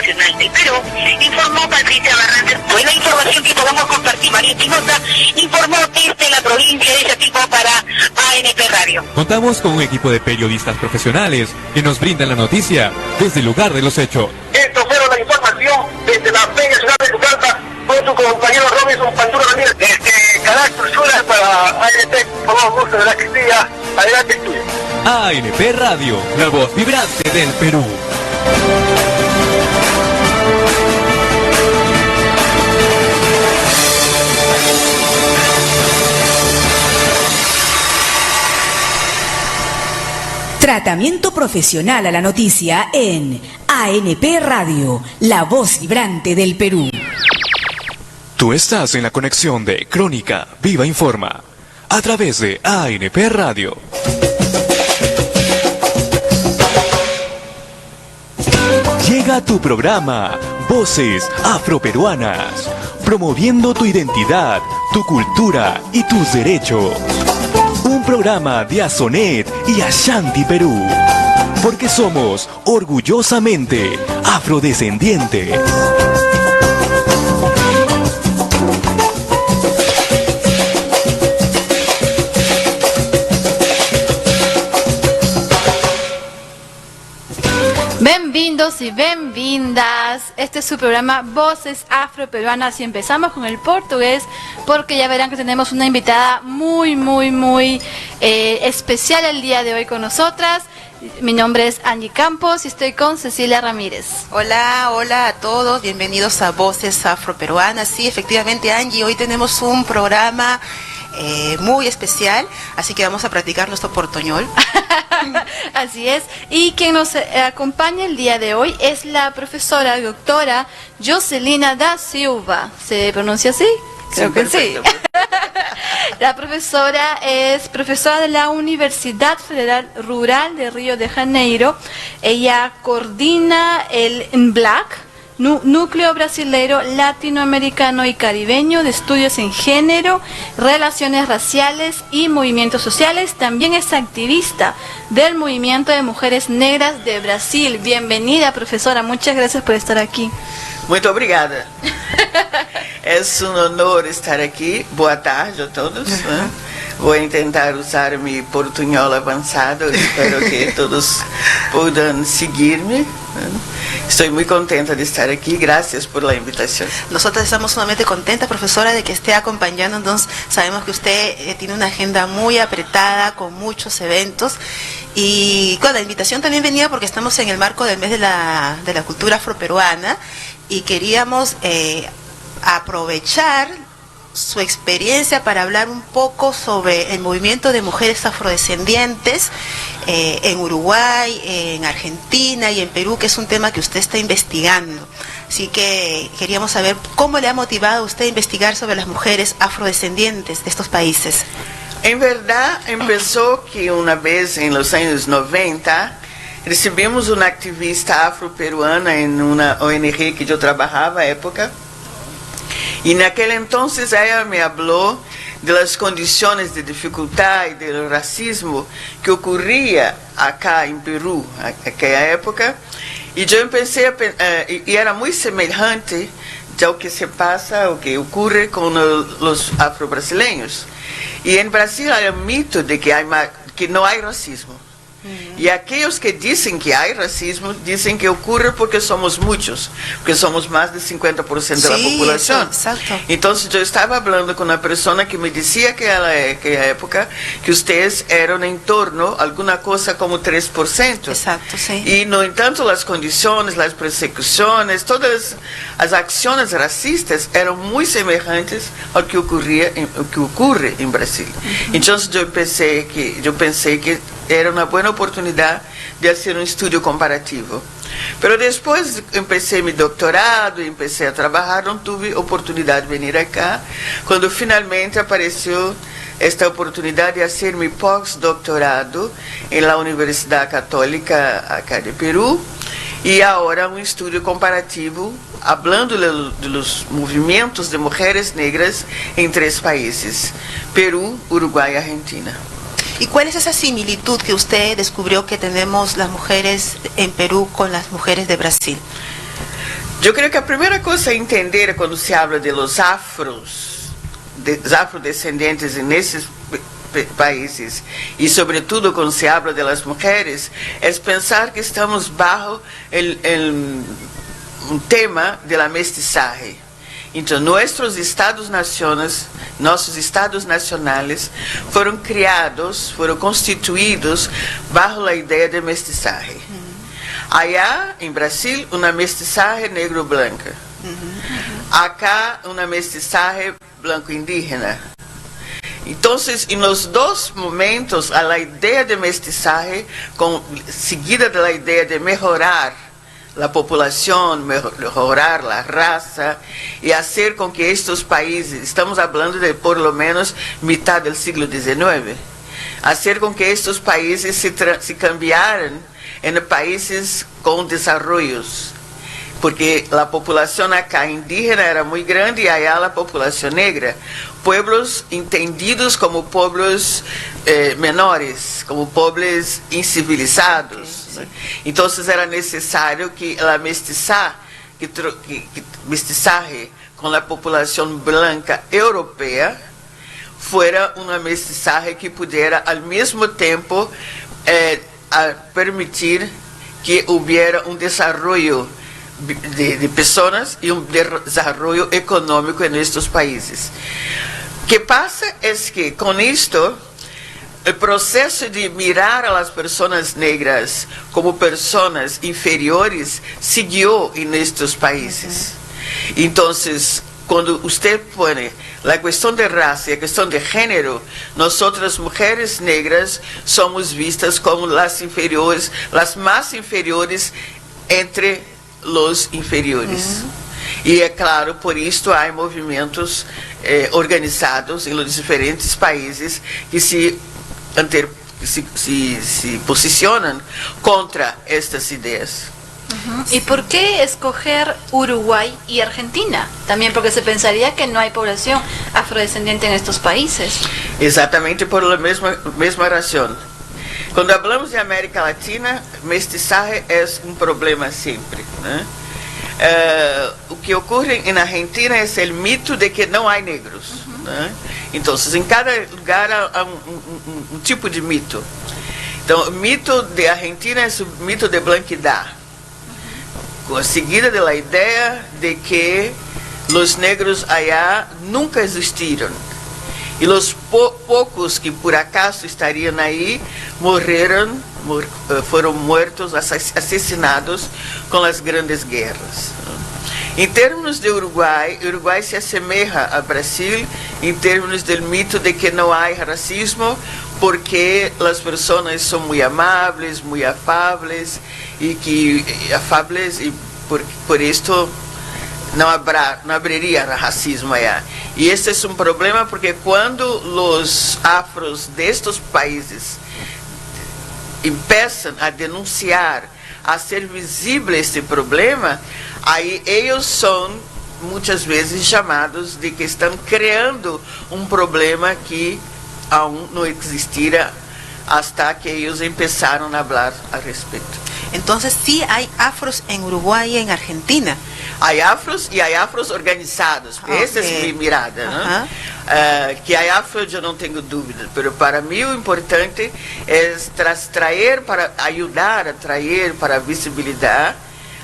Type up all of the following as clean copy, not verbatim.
Nacional del Perú, informó Patricia Barrantes. Fue la información que podemos compartir. María Espinosa informó desde la provincia de Chatipo para ANP Radio. Contamos con un equipo de periodistas profesionales que nos brindan la noticia desde el lugar de los hechos. Esto fueron la información desde la bella ciudad de Pucallpa con su compañero Robinson Pantura Ramírez. Desde Caracas, Sura para ANP, con los gustos de la Castilla. Adelante, estudio. ANP Radio, la voz vibrante del Perú. Tratamiento profesional a la noticia en ANP Radio, la voz vibrante del Perú. Tú estás en la conexión de Crónica Viva Informa a través de ANP Radio. Llega tu programa Voces Afroperuanas, promoviendo tu identidad, tu cultura y tus derechos. Un programa de Azonet y Ashanti Perú, porque somos orgullosamente afrodescendientes. Bienvenidos y bienvenidas. Este es su programa Voces Afroperuanas y empezamos con el portugués porque ya verán que tenemos una invitada muy especial el día de hoy con nosotras. Mi nombre es Angie Campos y estoy con Cecilia Ramírez. Hola a todos, bienvenidos a Voces Afroperuanas. Sí, efectivamente, Angie, hoy tenemos un programa muy especial, así que vamos a practicar nuestro portuñol. Así es, y quien nos acompaña el día de hoy es la profesora doctora Jocelina da Silva. ¿Se pronuncia así? Creo que sí. La profesora es profesora de la Universidad Federal Rural de Río de Janeiro. Ella coordina el NBLAC, Núcleo Brasilero, Latinoamericano y Caribeño de Estudios en Género, Relaciones Raciales y Movimientos Sociales. También es activista del Movimiento de Mujeres Negras de Brasil. Bienvenida, profesora. Muchas gracias por estar aquí. Muito obrigada. É um honor estar aqui. Boa tarde a todos. Vou tentar usar mi portuñol avançado. Espero que todos puedan seguirme. Estoy muy contenta de estar aquí. Gracias por la invitación. Nosotros estamos sumamente contentas, profesora, de que esté acompañándonos. Sabemos que usted tiene una agenda muy apretada, con muchos eventos. Y con la invitación también venía porque estamos en el marco del mes de la cultura afroperuana y queríamos aprovechar su experiencia para hablar un poco sobre el movimiento de mujeres afrodescendientes en Uruguay, en Argentina y en Perú, que es un tema que usted está investigando. Así que queríamos saber cómo le ha motivado a usted a investigar sobre las mujeres afrodescendientes de estos países. En verdad, empezó que una vez en los años 90, recibimos una activista afroperuana en una ONG que yo trabajaba a época. Y en aquel entonces ella me habló de las condiciones de dificultad y del racismo que ocurría acá en Perú, en aquella época. Y yo empecé y era muy semejante a lo que se pasa, o que ocurre con los afro-brasileños. Y en Brasil hay un mito de que no hay racismo. Y aquellos que dicen que hay racismo, dicen que ocurre porque somos muchos, porque somos más del 50% de la población. Exacto. Entonces yo estaba hablando con una persona que me decía que en aquella época que ustedes eran en torno a alguna cosa como 3%. Exacto, sí. Y no en tanto las condiciones, las persecuciones, todas las acciones racistas eran muy semejantes a lo que ocurre en Brasil. Entonces yo pensé que era una buena oportunidad de hacer un estudio comparativo. Pero después empecé mi doctorado, empecé a trabajar, no tuve oportunidad de venir acá, cuando finalmente apareció esta oportunidad de hacer mi postdoctorado en la Universidad Católica acá de Perú, y ahora un estudio comparativo hablando de los movimientos de mujeres negras en 3 países, Perú, Uruguay y Argentina. ¿Y cuál es esa similitud que usted descubrió que tenemos las mujeres en Perú con las mujeres de Brasil? Eu creio que a primeira coisa a entender quando se habla de los afrodescendentes nesses países, e sobretudo quando se habla de las mujeres, é pensar que estamos bajo um tema de la mestizaje. Então, nossos estados nacionais foram criados, foram constituídos bajo a ideia de mestizaje. Allá, em Brasil, uma mestizaje negro-blanca. Acá, uma mestizaje blanco-indígena. Então, em los dois momentos, a ideia de mestizaje, seguida da ideia de melhorar a população, melhorar a raça e fazer com que estes países, estamos falando de por lo menos metade do século XIX, fazer com que estes países se cambiaram em países com desenvolvimentos, porque a população acá indígena era muito grande e allá a população negra, pueblos entendidos como pueblos menores, como pueblos incivilizados. Então era necessário que a mestizaje com a população branca europeia fuera uma mestizaje que pudesse ao mesmo tempo permitir que hubiera desenvolvimento de pessoas e desenvolvimento econômico em estes países. O que passa é que com isto o processo de mirar a las pessoas negras como pessoas inferiores seguiu nestes países. Então, quando você põe a questão de raça e a questão de gênero, nós, mulheres negras, somos vistas como as inferiores, as mais inferiores entre os inferiores. E é claro, por isso há movimentos organizados em diferentes países que se posicionam contra estas ideias. ¿Y por qué escoger Uruguay y Argentina? También porque se pensaría que no hay población afrodescendiente en estos países. Exatamente por la mesma razão. Quando falamos de América Latina, mestizaje é problema sempre, né? O que ocorre na Argentina é o mito de que não há negros, né? Então, em cada lugar há um tipo de mito. Então, o mito de Argentina é o mito de blanquidade, seguida da ideia de que os negros allá nunca existiram. E os poucos que por acaso estariam aí foram mortos, assassinados com as grandes guerras. Em termos de Uruguai, Uruguai se assemelha a Brasil em termos do mito de que não há racismo, porque as pessoas são muito amáveis, muito afáveis, e por isso não haveria racismo allá. E esse é problema porque quando os afros destes países começam a denunciar, a ser visível este problema, aí eles são muitas vezes chamados de que estão criando problema que aún não existira hasta que eles começaram a falar a respeito. Entonces sí hay afros en Uruguay y en Argentina. Hay afros y hay afros organizados. Esa es mi mirada, ¿no? Que hay afros yo no tengo dudas, pero para mí lo importante es traer para ayudar a traer para visibilidad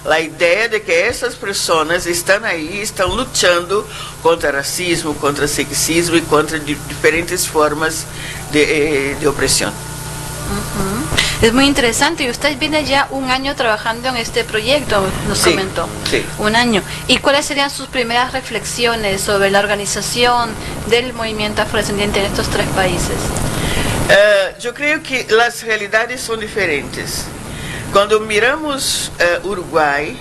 a ideia de que essas pessoas estão aí, estão lutando contra racismo, contra sexismo e contra diferentes formas de opressão. Es muy interesante y usted viene ya un año trabajando en este proyecto, nos comentó. Sí. Un año. ¿Y cuáles serían sus primeras reflexiones sobre la organización del movimiento afrodescendiente en estos tres países? Yo creo que las realidades son diferentes. Cuando miramos Uruguay,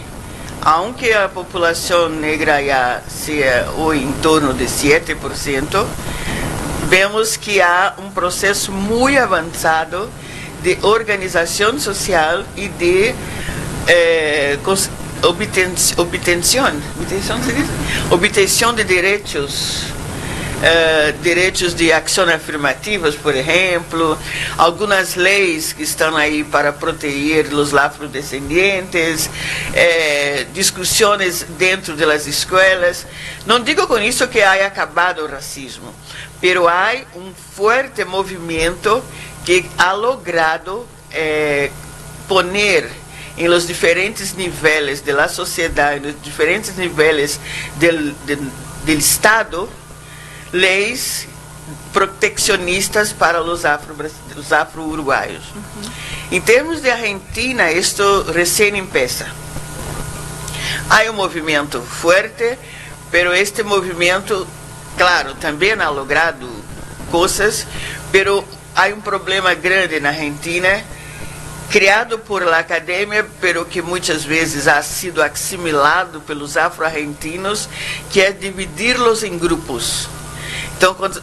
aunque a populación negra ya sea hoy en torno de 7%, vemos que há processo muito avançado de organização social e de obtenção de direitos direitos de ação afirmativas, por exemplo, algumas leis que estão aí para proteger os afrodescendentes, discussões dentro das escolas. Não digo com isso que haya acabado o racismo, pero há forte movimento que ha logrado poner em los diferentes níveis da sociedade, nos diferentes níveis do Estado, leis proteccionistas para os afro-uruguaios. Em termos de Argentina, isto recém empieza. Há movimento forte, pero este movimento, claro, também ha logrado coisas, pero há problema grande na Argentina, criado por la academia, pero que muitas vezes ha sido assimilado pelos afro-argentinos, que é dividir-los em grupos. Então, quando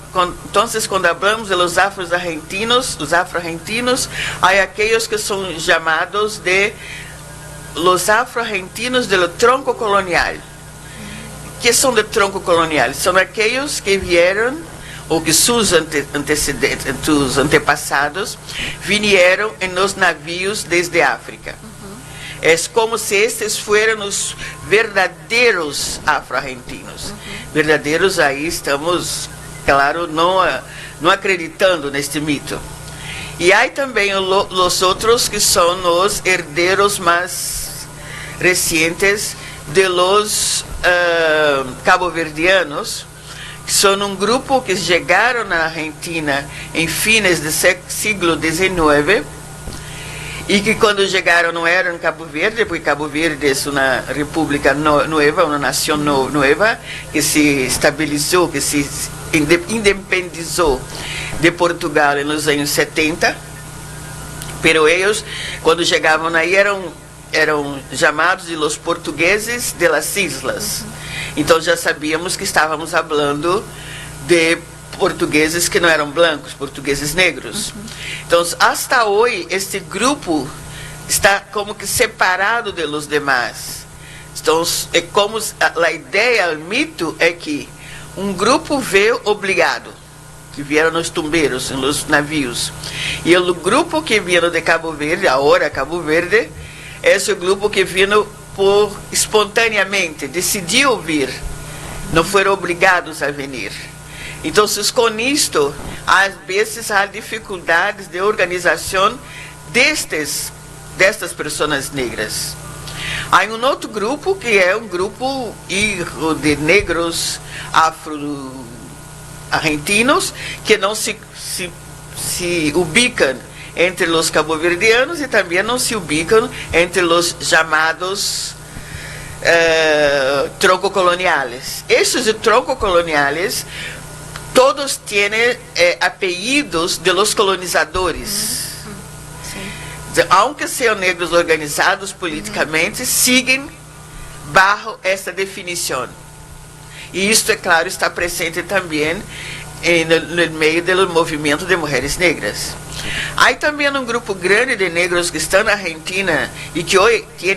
falamos de los afro-argentinos, há aqueles que são chamados de los afro-argentinos do tronco colonial. Que são do tronco colonial? São aqueles que vieram, ou que seus antepassados vinieron en los navios desde África. Es como si estos fueran os verdadeiros afro-argentinos. Verdadeiros, aí estamos, claro, não acreditando neste mito. E há também os outros que são os herdeiros mais recentes de los cabo-verdianos, que são grupo que chegaram na Argentina em fines do século XIX e que quando chegaram não eram Cabo Verde, porque Cabo Verde é uma república nova, uma nação nova que se estabilizou, que se independizou de Portugal nos anos 70, pero eles, quando chegavam aí, eram chamados de los portugueses de las islas. Então já sabíamos que estávamos falando de portugueses que não eram brancos, portugueses negros. Então, hasta hoje, este grupo está como que separado de los demás. Então, é como a ideia, o mito é que grupo veio obrigado, que vieram nos tumbeiros, nos navios. E o grupo que vieram de Cabo Verde, agora Cabo Verde, é o grupo que vieram espontaneamente, decidiu vir, não foram obrigados a vir. Então, com isto, às vezes há dificuldades de organização destas pessoas negras. Há outro grupo que é grupo de negros afro-argentinos que não se ubicam entre os cabo-verdianos e também não se ubicam entre os chamados tronco-coloniales. Esses tronco-coloniales todos têm apelidos de los colonizadores. Aunque sejam negros organizados politicamente, siguen bajo esta definição. E isto, é claro, está presente também no meio do movimento de mulheres negras. Há também grupo grande de negros que estão na Argentina e que hoje têm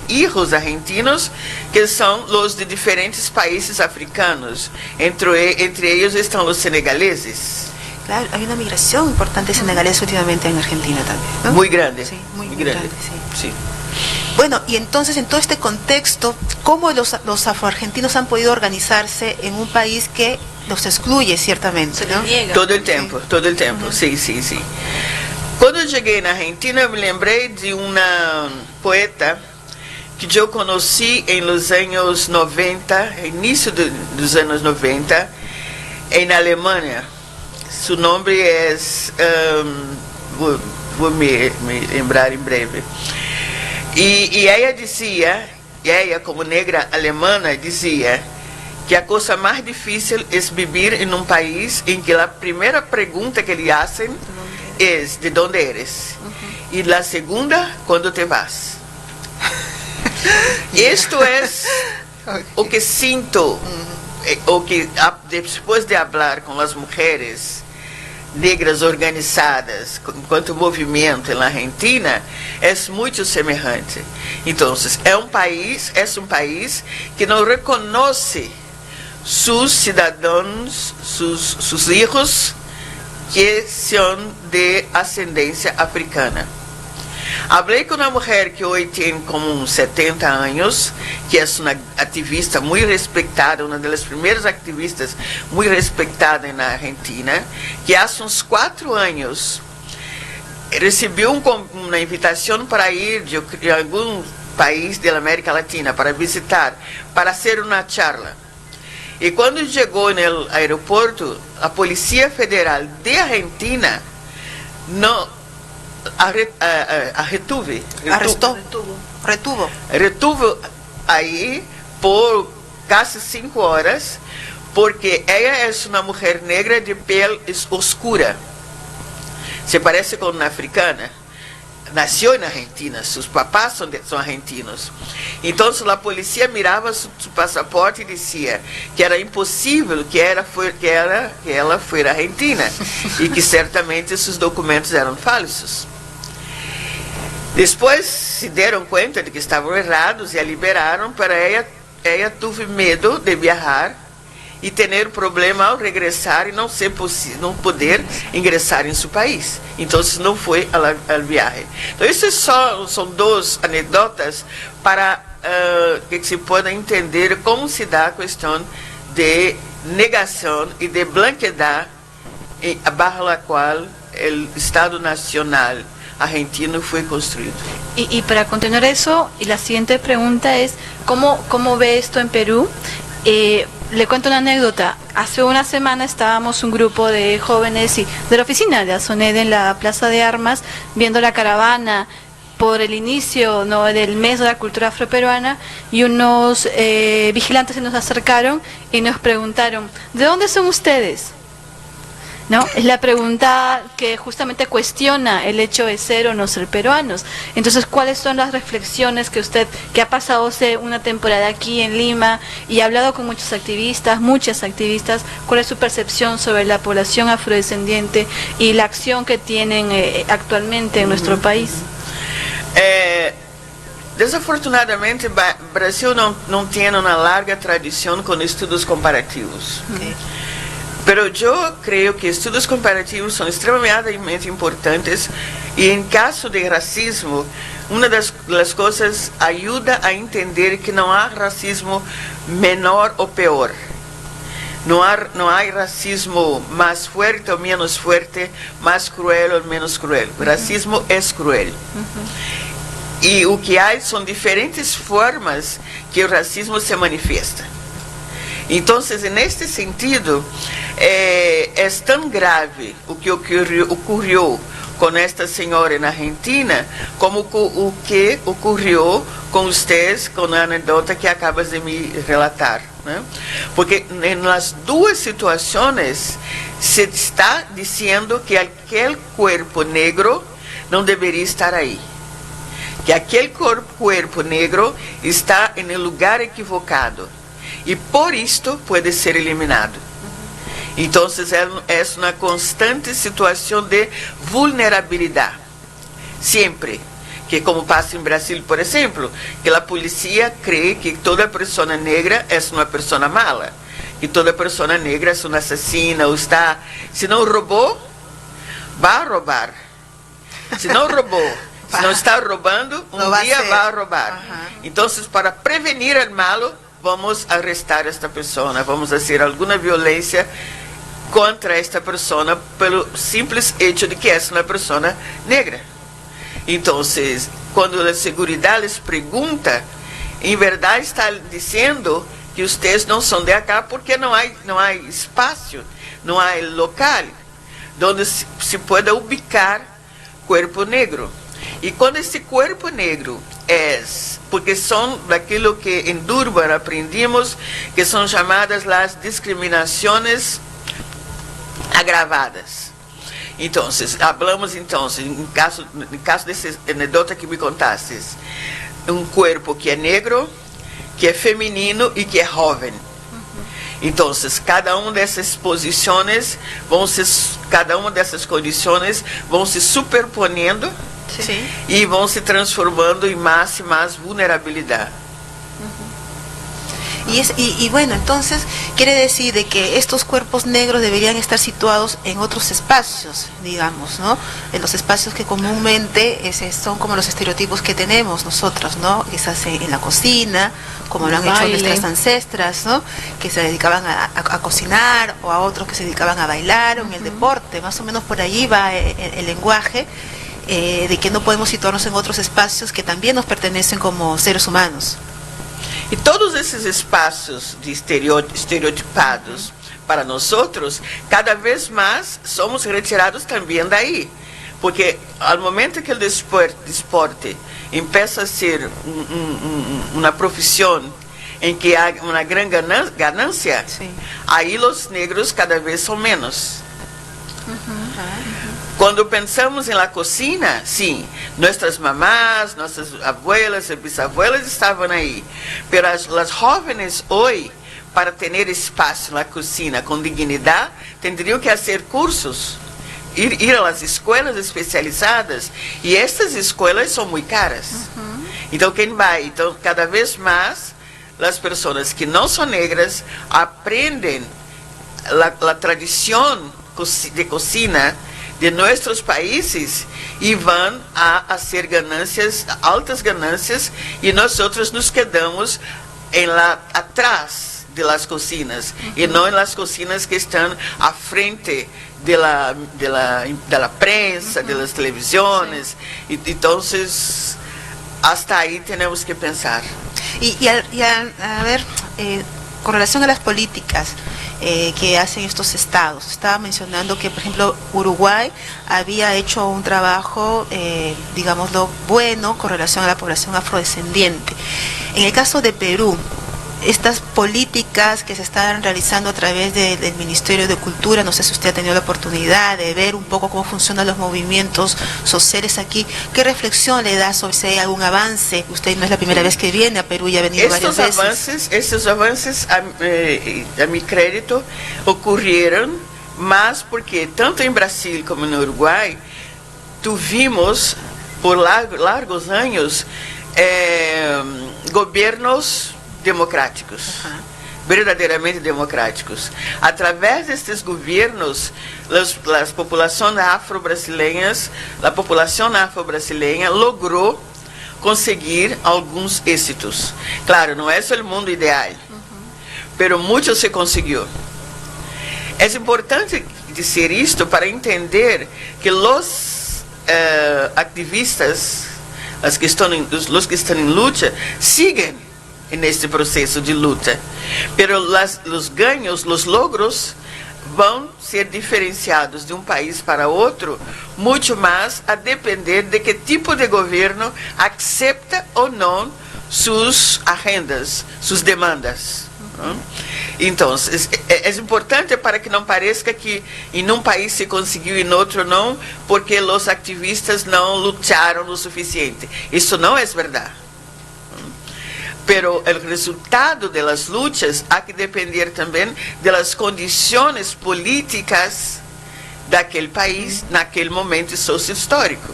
filhos argentinos, que são os de diferentes países africanos. Entre eles estão os senegaleses. Claro, hay una migración importante senegalesa últimamente en Argentina también, ¿no? Muy grande. Sí, muy grande. Sí. Sí. Bueno, y entonces en todo este contexto, ¿cómo los afroargentinos han podido organizarse en un país que los excluye ciertamente, ¿no? Todo el tiempo, sí. Quando cheguei na Argentina, me lembrei de uma poeta que eu conheci em los anos 90, início dos anos 90, em Alemanha. Seu nome é, vou me lembrar em breve. E ela dizia, como negra alemã, dizia que a coisa mais difícil é viver em um país em que a primeira pergunta que lhe fazem é de onde eres e a segunda, quando te vas. Isto é o que sinto, o que depois de falar com as mulheres negras organizadas enquanto movimento na Argentina, é muito semelhante. Então, é um país que não reconhece sus ciudadanos, sus hijos que son de ascendencia africana. Hablé con una mujer que hoy tiene como uns 70 años, que es una activista muy respetada, una de las primeras activistas muy respetada en la Argentina, que hace uns 4 años recibió una invitación para ir a algún país de la América Latina, para visitar, para hacer una charla. Y cuando llegó en el aeropuerto, la Policía Federal de Argentina retuvo ahí por casi 5 horas, porque ella es una mujer negra de piel oscura, se parece con una africana, nació en Argentina, sus papás son argentinos. Entonces la policía miraba su pasaporte y decía que era imposible que ella fuera argentina y que certamente sus documentos eran falsos. Después se dieron cuenta de que estaban errados y la liberaron, pero ella tuvo miedo de viajar y tener problema al regresar y no poder ingresar en su país. Entonces no fue al viaje. Entonces son 2 anécdotas para que se pueda entender cómo se da a cuestión de negación y de blanquear bajo la cual el Estado Nacional argentino fue construido. Y para continuar eso, y la siguiente pregunta es, ¿cómo ve esto en Perú? Le cuento una anécdota. Hace una semana estábamos un grupo de jóvenes y de la oficina de ASONED en la Plaza de Armas, viendo la caravana por el inicio, ¿no?, del mes de la cultura afroperuana, y unos vigilantes se nos acercaron y nos preguntaron, ¿de dónde son ustedes? ¿No? Es la pregunta que justamente cuestiona el hecho de ser o no ser peruanos. Entonces, ¿cuáles son las reflexiones que ha pasado hace una temporada aquí en Lima y ha hablado con muchas activistas, cuál es su percepción sobre la población afrodescendiente y la acción que tienen actualmente en nuestro país? Desafortunadamente, Brasil no tiene una larga tradición con estudios comparativos. Okay. Pero yo creo que estudios comparativos son extremadamente importantes y en caso de racismo, una de las cosas ayuda a entender que no hay racismo menor o peor. No hay racismo más fuerte o menos fuerte, más cruel o menos cruel. El racismo es cruel. Y lo que hay son diferentes formas que el racismo se manifiesta. Entonces, en este sentido, es tan grave lo que ocurrió con esta señora en Argentina como o que ocurrió con ustedes, con la anécdota que acabas de me relatar, ¿no? Porque en las 2 situaciones se está diciendo que aquel cuerpo negro no debería estar ahí, que aquel cuerpo negro está en el lugar equivocado y por esto puede ser eliminado. Entonces es una constante situación de vulnerabilidad. Siempre, que como pasa en Brasil, por ejemplo, que la policía cree que toda persona negra es una persona mala, que toda persona negra es una asesina, o está, si no robó, va a robar. Si no robó, si no está robando, un día va a robar. Entonces, para prevenir el malo, vamos a arrestar a esta persona, vamos a hacer alguna violencia contra esta persona pelo simples hecho de que es una persona negra. Entonces, cuando la seguridad les pregunta, en verdad está diciendo que ustedes no son de acá porque no hay espacio, no hay local donde se pueda ubicar cuerpo negro. Y cuando esse cuerpo negro porque son daquilo que en Durban aprendimos, que son llamadas las discriminaciones agravadas. Entonces, hablamos entonces, en caso de essa anedota que me contaste, um corpo que é negro, que é feminino e que é jovem. Então, cada uma dessas posições cada uma dessas condições vão se superponendo. Sí. Y van se transformando en más y más vulnerabilidad. Y bueno, entonces, quiere decir de que estos cuerpos negros deberían estar situados en otros espacios, digamos, ¿no? En los espacios que comúnmente son como los estereotipos que tenemos nosotros, ¿no? Quizás en la cocina, como lo han hecho nuestras ancestras, ¿no? Que se dedicaban a cocinar, o a otros que se dedicaban a bailar, o en el deporte. Más o menos por allí va el lenguaje, de que no podemos situarnos en otros espacios que también nos pertenecen como seres humanos. E todos esses espaços de estereotipados para nós outros, cada vez mais somos retirados também daí. Porque ao momento que o desporte empieza a ser uma profissão em que há uma grande ganância, aí os negros cada vez são menos. Quando pensamos em la cocina, sim, nossas mamás, nossas abuelas e bisabuelas estavam aí. Mas as jovens hoje, para ter espaço na cocina com dignidade, teriam que fazer cursos, ir às escolas especializadas, e estas escolas são muito caras. Então, quem vai? Então, cada vez mais, as pessoas que não são negras aprendem a tradição de cocina de nossos países e vão a fazer ganâncias, altas ganâncias, e nós outros nos quedamos atrás de las cocinas e não em las cocinas que estão à frente de la prensa, de las televisões. Então, hasta aí temos que pensar. A ver, con relación a las políticas que hacen estos estados, estaba mencionando que, por ejemplo, Uruguay había hecho un trabajo, digámoslo, bueno con relación a la población afrodescendiente. En el caso de Perú, estas políticas que se están realizando a través del Ministerio de Cultura, no sé si usted ha tenido la oportunidad de ver un poco cómo funcionan los movimientos sociales aquí, ¿qué reflexión le da sobre si hay algún avance? Usted no es la primera vez que viene a Perú y ha venido varias veces. Estos avances, a mi crédito, ocurrieron más porque tanto en Brasil como en Uruguay tuvimos por largos años gobiernos democráticos, verdadeiramente democráticos. Através destes governos, as populações afro-brasileiras, a população afro-brasileira logrou conseguir alguns êxitos. Claro, não é só o mundo ideal, pero muito se conseguiu. É importante dizer isto para entender que os activistas, os que estão em luta, siguen en este proceso de luta, pero los ganhos, los logros vão ser diferenciados de um país para outro, muito mais a depender de que tipo de governo accepta ou não suas agendas, suas demandas. Então, é importante para que não pareça que em um país se conseguiu e em outro não, porque os ativistas não lutaram o suficiente. Isso não é verdade. Pero o resultado das lutas há que depender também das condições políticas daquele país naquele momento sociohistórico.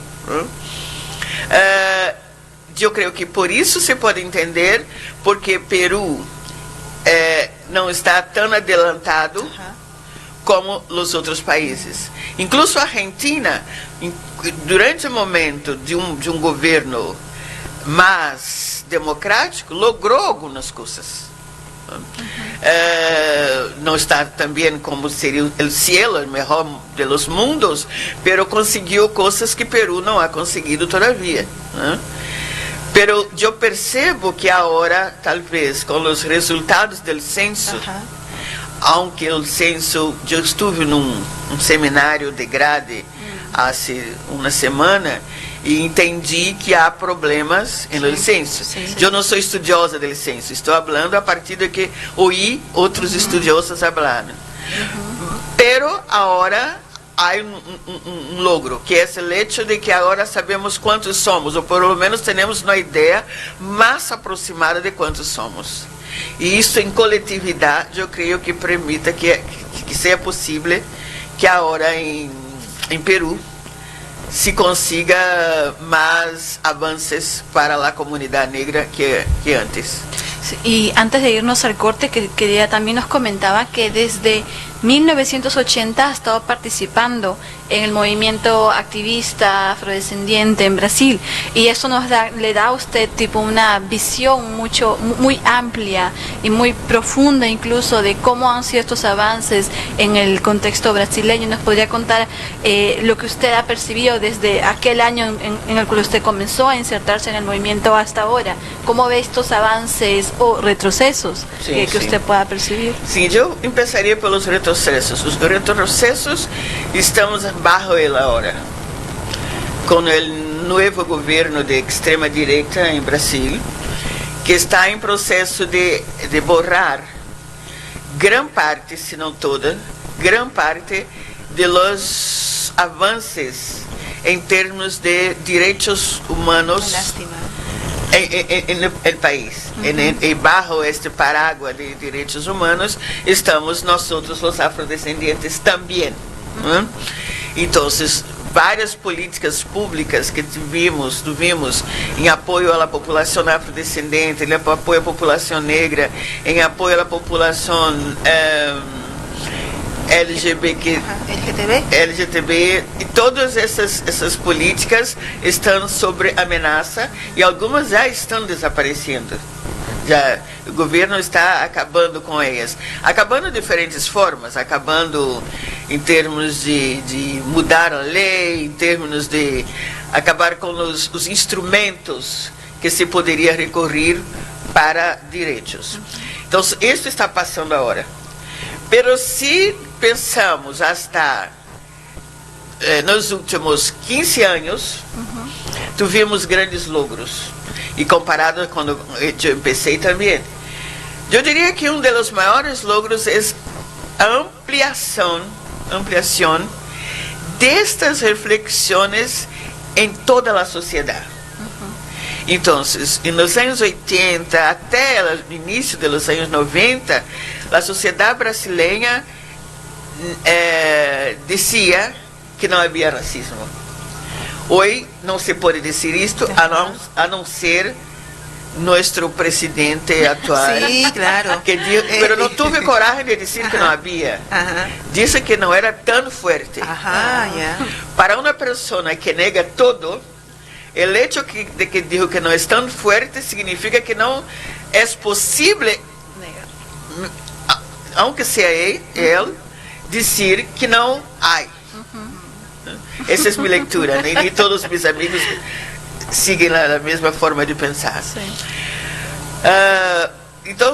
Eu creio que por isso se pode entender porque Peru não está tão adelantado como os outros países. Incluso a Argentina, durante o momento de um governo mais democrático, logrou algumas coisas. Não está também como seria o cielo, o melhor de los mundos, pero conseguiu coisas que Peru não ha conseguido todavia. Pero eu percebo que agora, talvez, com os resultados do censo, aunque o censo, eu estive num seminário de grade há uma semana e entendi que há problemas no censo. Eu não sou estudiosa do censo, estou falando a partir de que ouvi outros estudiosos falando. Pero agora há um logro, que é o hecho de que agora sabemos quantos somos, ou pelo menos temos uma ideia mais aproximada de quantos somos. E isso em coletividade, eu creio que permita que seja possível que agora em Peru se consiga mais avanços para a comunidade negra que antes. Sí, y antes de irnos al corte, que ella también nos comentaba que desde 1980 ha estado participando en el movimiento activista afrodescendiente en Brasil, y eso le da a usted tipo una visión muy amplia y muy profunda incluso de cómo han sido estos avances en el contexto brasileño. ¿Nos podría contar lo que usted ha percibido desde aquel año en el cual usted comenzó a insertarse en el movimiento hasta ahora? ¿Cómo ve estos avances o retrocesos que usted pueda percibir? Sí, yo empezaría por los retrocesos. Los retrocesos estamos bajo él ahora, con el nuevo gobierno de extrema derecha en Brasil, que está en proceso de borrar gran parte, si no toda, gran parte de los avances en términos de derechos humanos en el país. Bajo este paraguas de derechos humanos estamos nosotros, los afrodescendientes, también. Entonces, várias políticas públicas que tuvimos em apoio à população afrodescendente, em apoio à população negra, em apoio à população LGTB, e todas essas políticas estão sob ameaça e algumas já estão desaparecendo. Já, o governo está acabando com elas. Acabando de diferentes formas, acabando em termos de mudar a lei, em termos de acabar com os instrumentos que se poderia recorrer para direitos. Então, isso está passando agora. Pero se pensamos hasta nos últimos 15 anos, tivemos grandes logros. E comparado quando eu empecé também, eu diria que um dos maiores logros é a ampliação destas reflexões em toda a sociedade. Então, nos anos 80 até o início dos anos 90, a sociedade brasileira dizia que não havia racismo. Hoje não se pode dizer isto a não ser nosso presidente atual. Sí, claro. Que pero não tive coragem de dizer que não havia. Disse que não era tão forte. Para uma pessoa que nega todo, o hecho de que dijo que não é tão forte significa que não é possível, aunque seja ele, dizer que não há. Essa é minha leitura, né? E todos os meus amigos seguem a mesma forma de pensar. Então,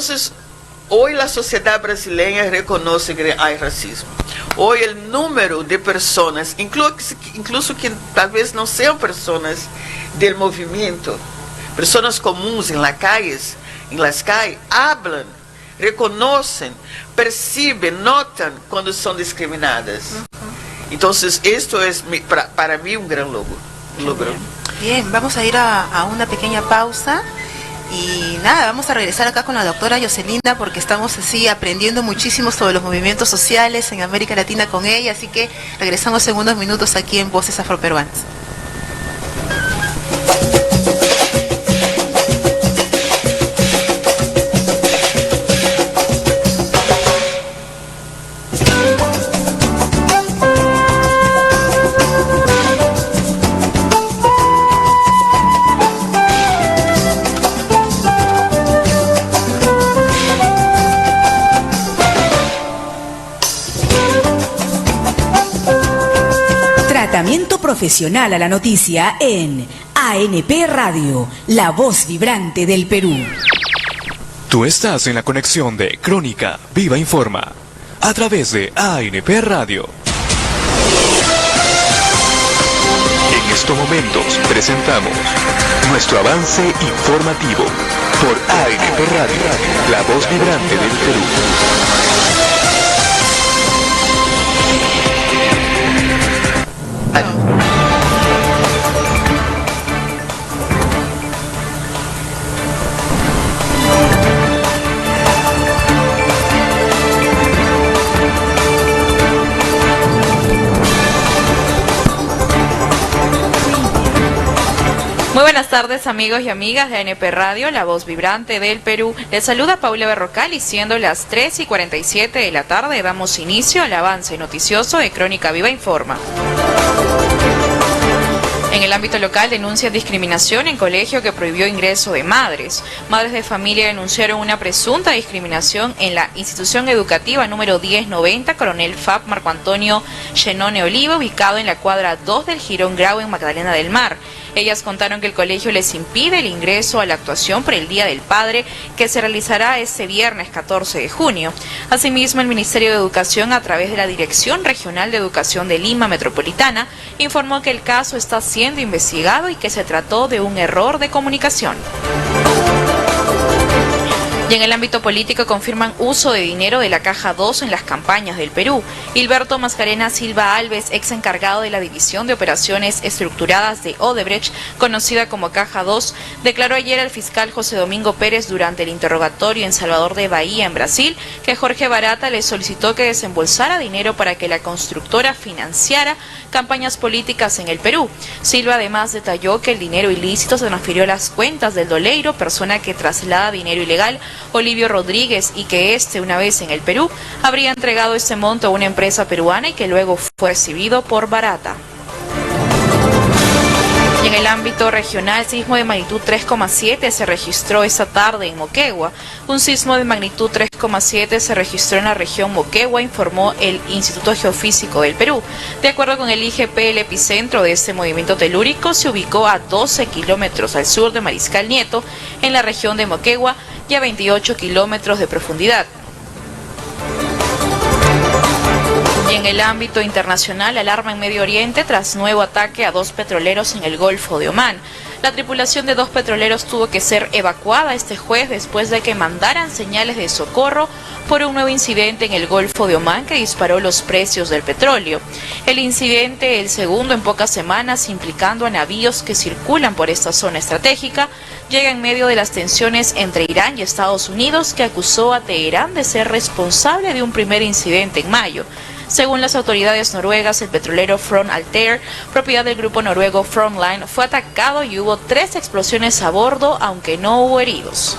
hoje a sociedade brasileira reconhece que há racismo. Hoje o número de pessoas, incluso que talvez não sejam pessoas do movimento, pessoas comuns em las calles, hablam, reconhecem, percebem, notam quando são discriminadas. Então, esto es para mí un gran logro. Bien, vamos a ir a una pequeña pausa y nada, vamos a regresar acá con la doctora Yoselinda porque estamos así aprendiendo muchísimo sobre los movimientos sociales en América Latina con ella, así que regresamos en unos minutos aquí en Voces Afroperuanas. Tratamiento profesional a la noticia en ANP Radio, la voz vibrante del Perú. Tú estás en la conexión de Crónica Viva Informa a través de ANP Radio. En estos momentos presentamos nuestro avance informativo por ANP Radio, la voz vibrante del Perú. Buenas tardes, amigos y amigas de ANP Radio, la voz vibrante del Perú. Les saluda Paula Berrocal y siendo las 3:47 de la tarde damos inicio al avance noticioso de Crónica Viva Informa. En el ámbito local denuncian discriminación en colegio que prohibió ingreso de madres. Madres de familia denunciaron una presunta discriminación en la institución educativa número 1090 Coronel FAP Marco Antonio Chenone Oliva, ubicado en la cuadra 2 del Jirón Grau en Magdalena del Mar. Ellas contaron que el colegio les impide el ingreso a la actuación por el Día del Padre, que se realizará este viernes 14 de junio. Asimismo, el Ministerio de Educación, a través de la Dirección Regional de Educación de Lima Metropolitana, informó que el caso está siendo investigado y que se trató de un error de comunicación. Y en el ámbito político confirman uso de dinero de la Caja 2 en las campañas del Perú. Hilberto Mascarena Silva Alves, ex encargado de la División de Operaciones Estructuradas de Odebrecht, conocida como Caja 2, declaró ayer al fiscal José Domingo Pérez durante el interrogatorio en Salvador de Bahía, en Brasil, que Jorge Barata le solicitó que desembolsara dinero para que la constructora financiara campañas políticas en el Perú. Silva además detalló que el dinero ilícito se transfirió a las cuentas del doleiro, persona que traslada dinero ilegal, Olivio Rodríguez, y que una vez en el Perú, habría entregado ese monto a una empresa peruana y que luego fue recibido por Barata. Y en el ámbito regional, sismo de magnitud 3,7 se registró esta tarde en Moquegua. Un sismo de magnitud 3,7 se registró en la región Moquegua, informó el Instituto Geofísico del Perú. De acuerdo con el IGP, el epicentro de este movimiento telúrico se ubicó a 12 kilómetros al sur de Mariscal Nieto, en la región de Moquegua, y a 28 kilómetros de profundidad. Y en el ámbito internacional, alarma en Medio Oriente tras nuevo ataque a 2 petroleros en el Golfo de Omán. La tripulación de 2 petroleros tuvo que ser evacuada este jueves después de que mandaran señales de socorro por un nuevo incidente en el Golfo de Omán que disparó los precios del petróleo. El incidente, el segundo en pocas semanas, implicando a navíos que circulan por esta zona estratégica, llega en medio de las tensiones entre Irán y Estados Unidos, que acusó a Teherán de ser responsable de un primer incidente en mayo. Según las autoridades noruegas, el petrolero Front Altair, propiedad del grupo noruego Frontline, fue atacado y hubo 3 explosiones a bordo, aunque no hubo heridos.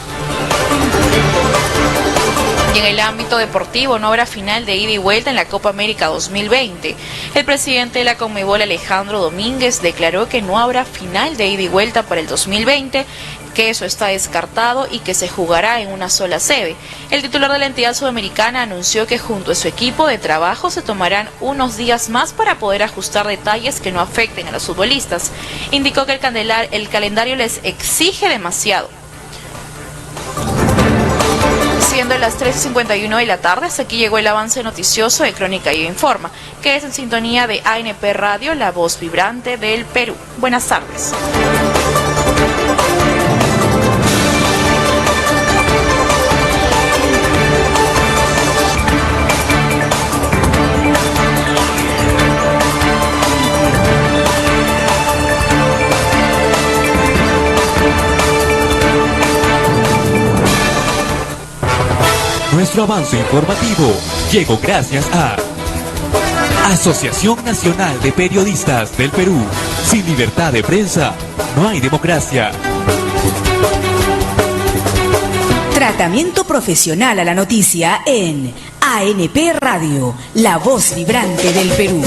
Y en el ámbito deportivo, no habrá final de ida y vuelta en la Copa América 2020. El presidente de la Conmebol, Alejandro Domínguez, declaró que no habrá final de ida y vuelta para el 2020, que eso está descartado y que se jugará en una sola sede. El titular de la entidad sudamericana anunció que junto a su equipo de trabajo se tomarán unos días más para poder ajustar detalles que no afecten a los futbolistas. Indicó que el calendario les exige demasiado. Siendo las 3:51 de la tarde, hasta aquí llegó el avance noticioso de Crónica Viva Informa, que es en sintonía de ANP Radio, la voz vibrante del Perú. Buenas tardes. Nuestro avance informativo llegó gracias a Asociación Nacional de Periodistas del Perú. Sin libertad de prensa, no hay democracia. Tratamiento profesional a la noticia en ANP Radio, la voz vibrante del Perú.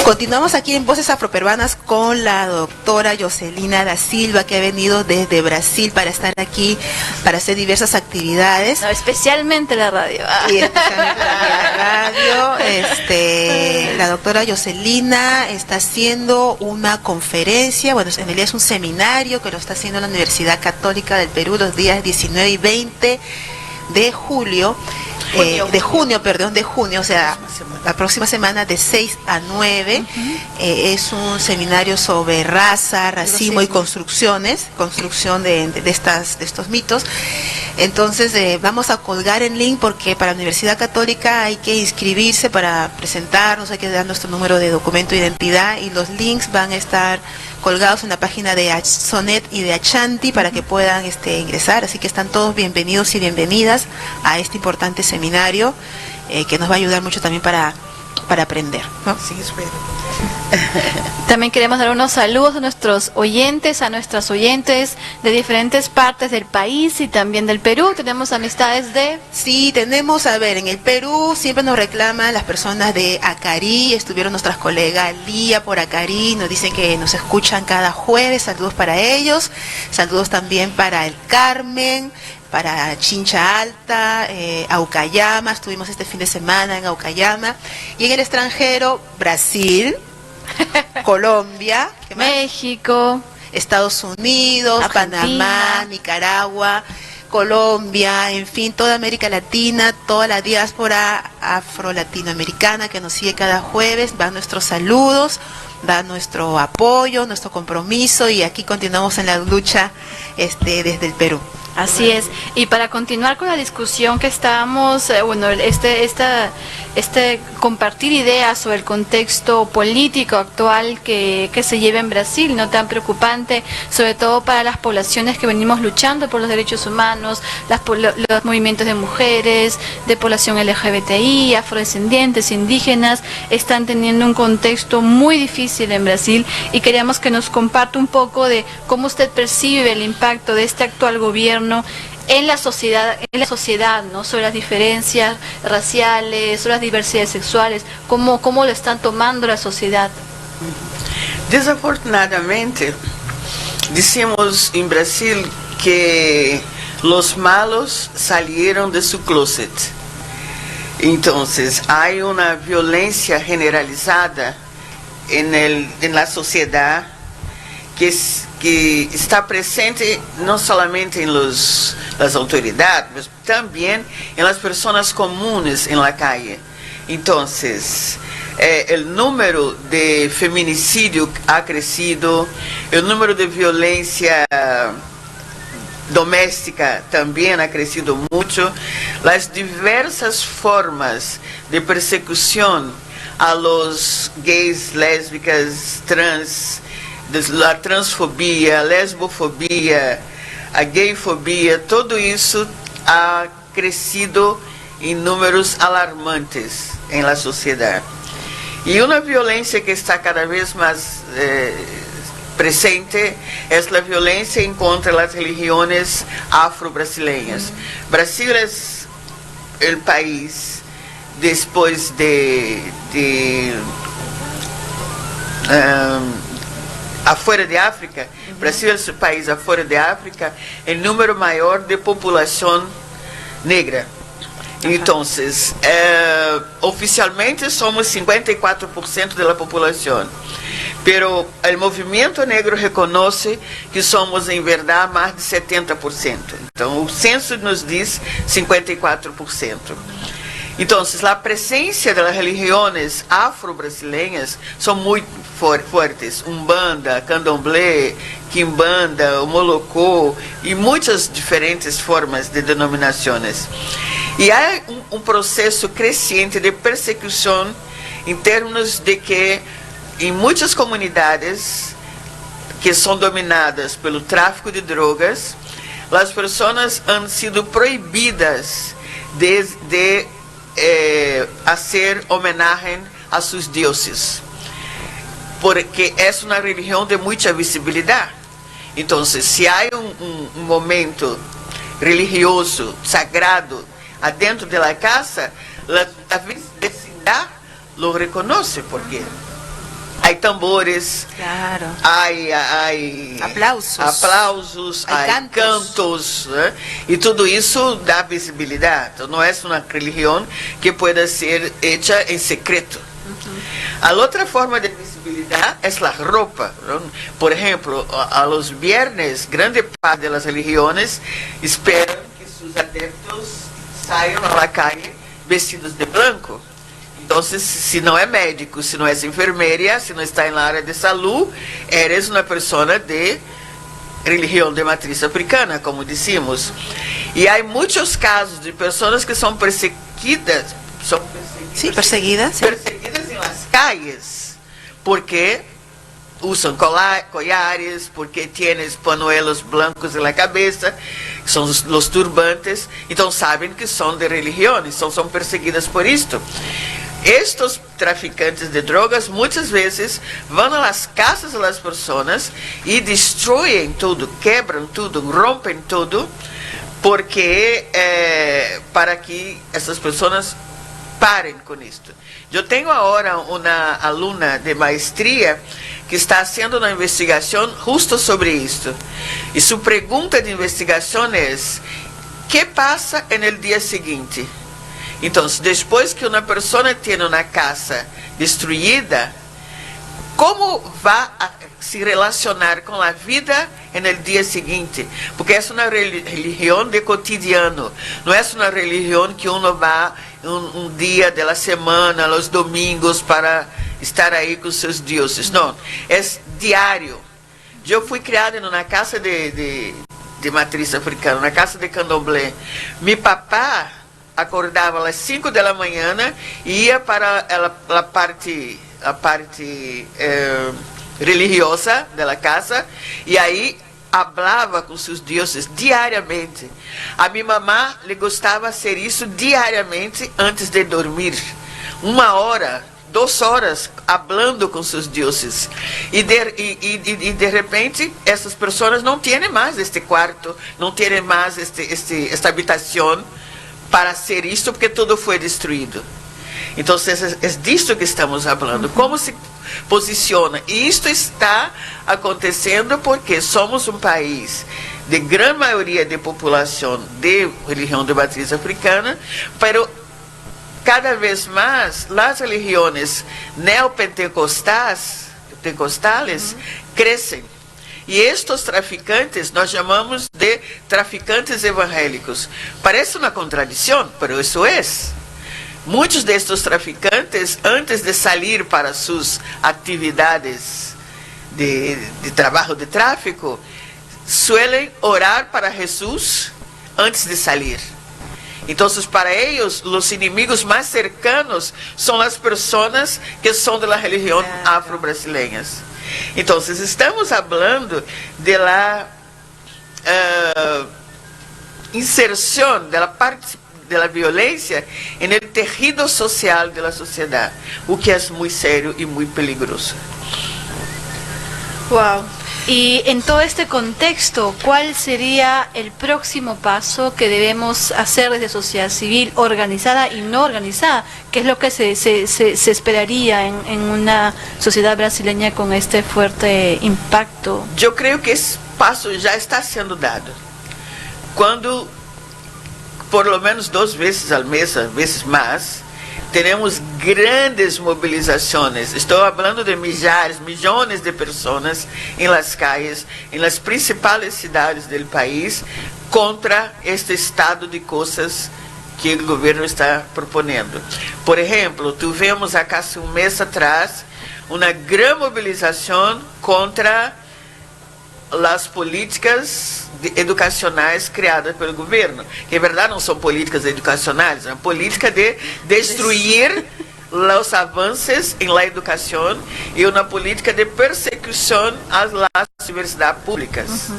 Continuamos aquí en Voces Afroperuanas con la doctora Yoselina da Silva, que ha venido desde Brasil para estar aquí, para hacer diversas actividades. No, especialmente la radio. Y especialmente la radio. La doctora Yoselina está haciendo una conferencia, bueno, en realidad es un seminario que lo está haciendo la Universidad Católica del Perú los días 19 y 20 de julio. De junio, o sea, la próxima semana de 6 a 9. Es un seminario sobre raza, racismo y construcción de estos mitos. Entonces vamos a colgar el link porque para la Universidad Católica hay que inscribirse para presentarnos, hay que dar nuestro número de documento de identidad y los links van a estar colgados en la página de Sonet y de Achanti para que puedan ingresar, así que están todos bienvenidos y bienvenidas a este importante seminario que nos va a ayudar mucho también para aprender, ¿no? También queremos dar unos saludos a nuestros oyentes, a nuestras oyentes de diferentes partes del país y también del Perú. Tenemos amistades de... Sí, tenemos, a ver, en el Perú siempre nos reclaman las personas de Acarí, estuvieron nuestras colegas Lía por Acarí, nos dicen que nos escuchan cada jueves, saludos para ellos, saludos también para el Carmen, para Chincha Alta, Aucayama, estuvimos este fin de semana en Aucayama, y en el extranjero, Brasil, Colombia, ¿qué más? México, Estados Unidos, Argentina, Panamá, Nicaragua, Colombia, en fin, toda América Latina, toda la diáspora afro-latinoamericana que nos sigue cada jueves, van nuestros saludos, da nuestro apoyo, nuestro compromiso, y aquí continuamos en la lucha desde el Perú. Así es. Y para continuar con la discusión que estábamos, compartir ideas sobre el contexto político actual que se lleva en Brasil, no tan preocupante, sobre todo para las poblaciones que venimos luchando por los derechos humanos, los movimientos de mujeres, de población LGBTI, afrodescendientes, indígenas, están teniendo un contexto muy difícil en Brasil, y queríamos que nos comparta un poco de cómo usted percibe el impacto de este actual gobierno en la sociedad, ¿no? Sobre las diferencias raciales, sobre las diversidades sexuales, cómo lo están tomando la sociedad. Desafortunadamente, decimos en Brasil que los malos salieron de su closet. Entonces, hay una violencia generalizada en la sociedad que está presente no solamente en las autoridades, mas también en las personas comunes en la calle. Entonces, el número de feminicidio ha crecido, el número de violencia doméstica también ha crecido mucho, las diversas formas de persecución a los gays, lésbicas, trans, la transfobia, a lesbofobia, a gayfobia, todo isso ha crescido em números alarmantes em la sociedade. E uma violência que está cada vez mais presente é a violência contra as religiões afro-brasileiras. Brasil é o país depois afuera de África, Brasil é o país afuera de África, o número maior de população negra. Então, oficialmente somos 54% da população, pero o movimento negro reconhece que somos em verdade mais de 70%. Então, o censo nos diz 54%. Então, a presença das religiões afro-brasileiras são muito fortes. Umbanda, Candomblé, Quimbanda, o Molocô e muitas diferentes formas de denominações. E há um processo crescente de persecução em termos de que em muitas comunidades que são dominadas pelo tráfico de drogas, as pessoas han sido proibidas de hacer homenagem a seus deuses, porque é uma religião de muita visibilidade. Então, se há um momento religioso, sagrado, adentro da casa, a vecindade lo reconoce, porque há tambores, claro, há aplausos, há cantos, né? E tudo isso dá visibilidade. Então, não é uma religião que pueda ser hecha em secreto. A outra forma de visibilidade é a roupa. ¿No? Por exemplo, a los viernes, grande parte das religiões esperam que seus adeptos saiam à calle vestidos de branco. Então, se não é médico, se não é enfermeira, se não está na área de saúde, eres uma pessoa de religião de matriz africana, como dissemos. E há muitos casos de pessoas que são perseguidas, perseguidas em las calles, porque usam collares, porque tienes panuelos blancos na cabeça, que são os turbantes, então sabem que são de religiões, são perseguidas por isto. Estos traficantes de drogas muitas vezes vão às casas das pessoas e destroem tudo, quebram tudo, rompem tudo, porque para que essas pessoas parem com isto. Eu tenho agora uma aluna de maestria que está fazendo uma investigação justo sobre isto. E sua pergunta de investigação é: que passa no dia seguinte? Então, depois que uma pessoa tem uma casa destruída, como vai se relacionar com a vida no dia seguinte? Porque é uma religião de cotidiano, não é uma religião que uno vai um dia da semana, os domingos, para estar aí com seus deuses. Não, é diário. Eu fui criada em uma casa de matriz africana, na casa de candomblé. Meu papá acordava às 5 da manhã e ia para a parte religiosa da casa, e aí falava com seus deuses diariamente. A minha mamã lhe gostava de fazer isso diariamente antes de dormir. 1 hora, 2 horas, falando com seus deuses. E de repente, essas pessoas não têm mais este quarto, não têm mais esta habitação para ser isto, porque tudo foi destruído. Então, é disso que estamos falando. Como se posiciona. E isto está acontecendo porque somos um país de grande maioria de população de religião de matriz africana, mas cada vez mais as religiões neopentecostais crescem. E estes traficantes nós chamamos de traficantes evangélicos. Parece uma contradição, mas isso é. Muitos destes traficantes, antes de sair para suas atividades de trabalho de tráfico, suelen orar para Jesus antes de sair. Então, para eles, os inimigos mais cercanos são as pessoas que são da religião afro-brasileira. Então, estamos falando da inserção da parte da violência no tecido social da sociedade, o que é muito sério e muito peligroso. Wow. Y en todo este contexto, ¿cuál sería el próximo paso que debemos hacer desde sociedad civil, organizada y no organizada? ¿Qué es lo que se esperaría en una sociedad brasileña con este fuerte impacto? Yo creo que ese paso ya está siendo dado. Cuando, por lo menos 2 veces al mes, a veces más, tenemos grandes movilizaciones. Estou falando de millones de pessoas em las calles, em las principales cidades del país, contra este estado de coisas que o governo está propondo. Por exemplo, tivemos há quase um mês atrás uma grande mobilização contra as políticas educacionais criadas pelo governo, que em verdade não são políticas educacionais, é uma política de destruir os avanços em la educação e uma política de persecução às universidades públicas.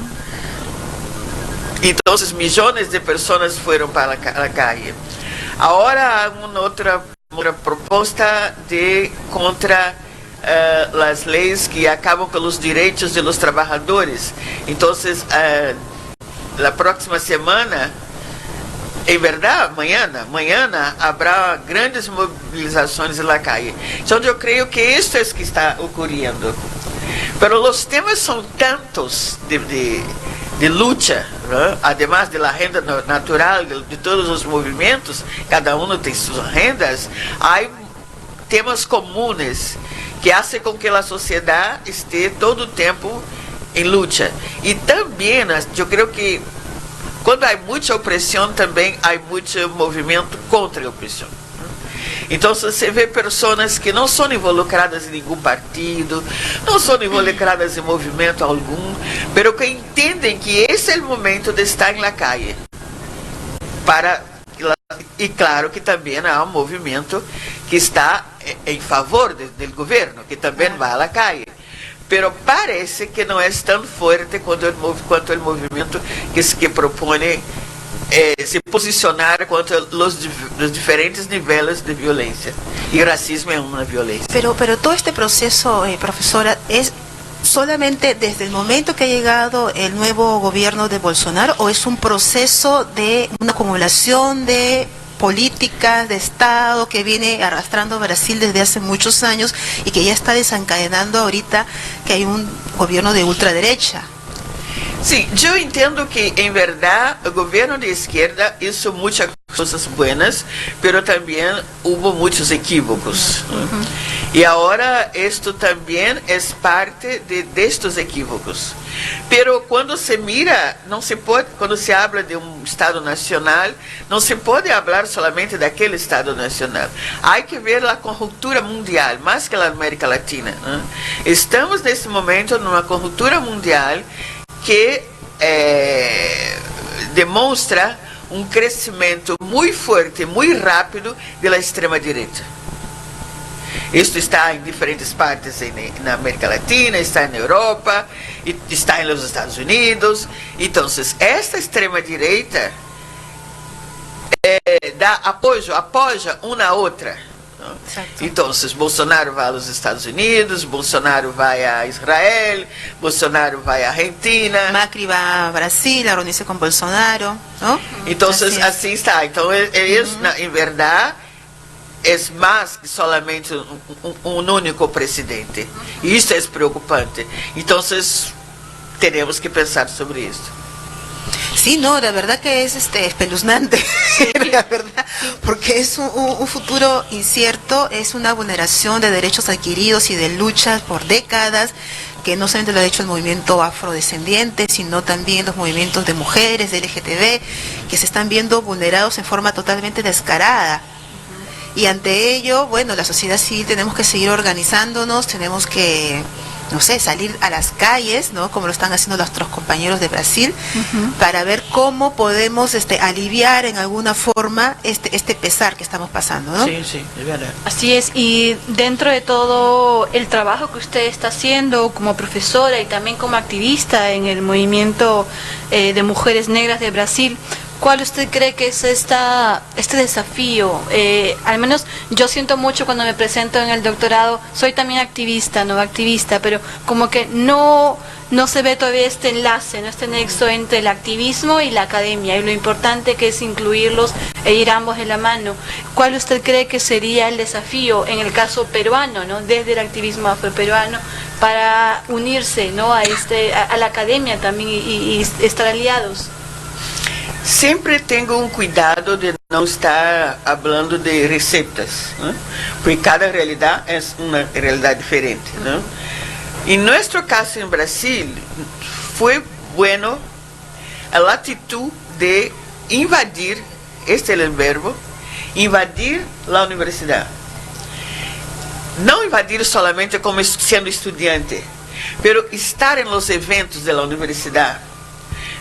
Então, milhões de pessoas foram para a calle. Agora há uma outra proposta contra as leis que acabam com os direitos dos trabalhadores. Então, na próxima semana, em verdade, amanhã haverá grandes mobilizações na calle. Então, eu creio que isso é o que está ocorrendo. Mas os temas são tantos de luta, né? Además da renda natural de todos os movimentos, cada um tem suas rendas, há temas comuns que fazem com que a sociedade esteja todo o tempo em luta. E também, eu creio que quando há muita opressão, também há muito movimento contra a opressão. Então, você vê pessoas que não são involucradas em nenhum partido, não são involucradas em movimento algum, mas que entendem que esse é o momento de estar na calle. E claro que também há um movimento que está em favor do governo, que também vai à calle. Pero parece que não é tão forte quanto o movimento que propõe se posicionar contra los diferentes niveles de violencia. Y el racismo es una violencia. Pero todo este proceso, profesora, es solamente desde el momento que ha llegado el nuevo gobierno de Bolsonaro, o es un proceso de una acumulación de políticas de Estado que viene arrastrando Brasil desde hace muchos años y que ya está desencadenando ahorita que hay un gobierno de ultraderecha? Sí, yo entiendo que en verdad el gobierno de izquierda hizo muchas cosas buenas, pero también hubo muchos equívocos. Y ahora esto también es parte de estos equívocos. Pero cuando se mira, no se puede, cuando se habla de un Estado nacional, no se puede hablar solamente de aquel Estado nacional. Hay que ver la conjuntura mundial, más que la América Latina, ¿no? Estamos nesse momento numa conjuntura mundial que demonstra um crescimento muito forte, muito rápido da extrema-direita. Isto está em diferentes partes na América Latina, está na Europa, está nos Estados Unidos. Então, esta extrema-direita apoia uma a outra. Então, Bolsonaro vai aos Estados Unidos, Bolsonaro vai a Israel, Bolsonaro vai à Argentina. Macri vai a Brasil a reunir-se com Bolsonaro, não? Então, assim está. Então, em verdade, é mais que solamente um único presidente. E isso é preocupante. Então, temos que pensar sobre isso. Sí, no, la verdad que es espeluznante, la verdad, porque es un futuro incierto, es una vulneración de derechos adquiridos y de luchas por décadas, que no solamente lo ha hecho el movimiento afrodescendiente, sino también los movimientos de mujeres, de LGTB, que se están viendo vulnerados en forma totalmente descarada. Y ante ello, bueno, la sociedad civil tenemos que seguir organizándonos, tenemos que, no sé, salir a las calles, ¿no? Como lo están haciendo nuestros compañeros de Brasil, para ver cómo podemos aliviar en alguna forma este pesar que estamos pasando, ¿no? Sí, es verdad. Así es, y dentro de todo el trabajo que usted está haciendo como profesora y también como activista en el movimiento de mujeres negras de Brasil, ¿cuál usted cree que es este desafío? Al menos yo siento mucho cuando me presento en el doctorado, soy también activista, pero como que no se ve todavía este enlace, ¿no? Este nexo entre el activismo y la academia, y lo importante que es incluirlos e ir ambos de la mano. ¿Cuál usted cree que sería el desafío en el caso peruano, ¿no? Desde el activismo afroperuano, para unirse, ¿no? a la academia también y estar aliados? Sempre tenho um cuidado de não estar falando de receitas, né? Porque cada realidade é uma realidade diferente, né? Em nosso caso em Brasil, foi bueno a atitude de invadir, este é o verbo, invadir a universidade. Não invadir solamente como sendo estudante, pero estar em los eventos da universidade.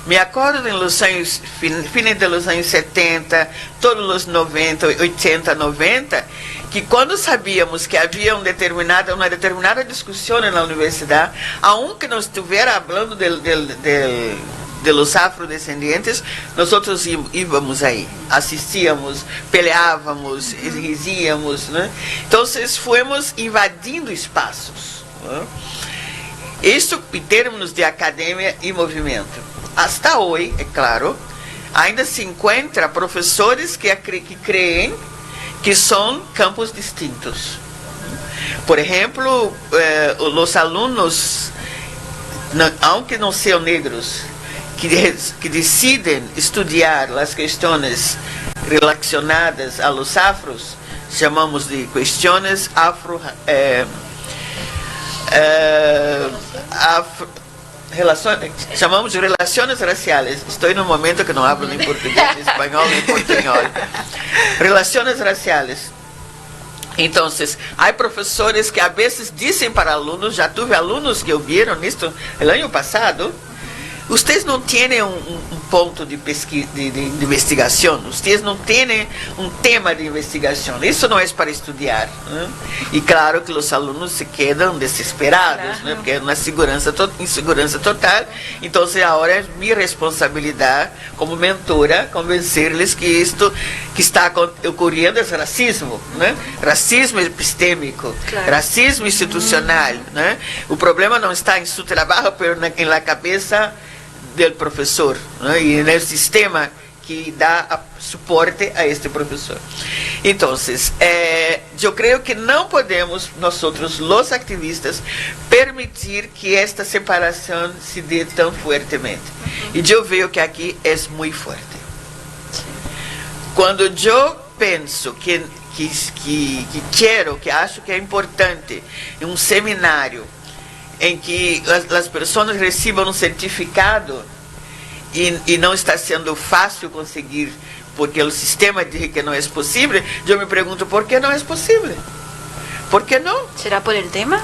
Me acordo nos anos, fines dos anos 70, todos os 90, 80, 90, que quando sabíamos que havia uma determinada discussão na universidade, aunque não estivesse falando de los afrodescendentes, nós íamos aí, assistíamos, peleávamos, exigíamos, né? Então, fomos invadindo espaços, né? Isso em termos de academia e movimento. Hasta hoje, é claro, ainda se encontra professores que creem que são campos distintos. Por exemplo, os alunos, aunque não sejam negros, que decidem estudar as questões relacionadas a los afros, chamamos de questões chamamos de relações raciais. Estou num momento que não hablo nem português, nem espanhol, nem portunhol. Relações raciais. Então, há professores que às vezes dizem para alunos, já tive alunos que ouviram isto no ano passado, ustedes não têm um ponto de pesquisa, de investigação, ustedes não têm um tema de investigação, isso não é para estudar, né? E claro que os alunos se quedam desesperados, né? Porque é uma insegurança total. Então agora é minha responsabilidade como mentora convencer-lhes que isto que está ocorrendo é racismo, né? Racismo epistêmico, racismo institucional, né? O problema não está em seu trabalho, mas na cabeça do professor, né? E no sistema que dá suporte a este professor. Então, eu creio que não podemos, nós outros, os activistas, permitir que esta separação se dê tão fortemente. E eu vejo que aqui é muito forte. Quando eu penso que quero, que acho que é importante, em um seminário em que as pessoas recebam um certificado e não está sendo fácil conseguir, porque o sistema diz que não é possível, eu me pergunto por que não é possível. ¿Por que não? ¿Será por el tema?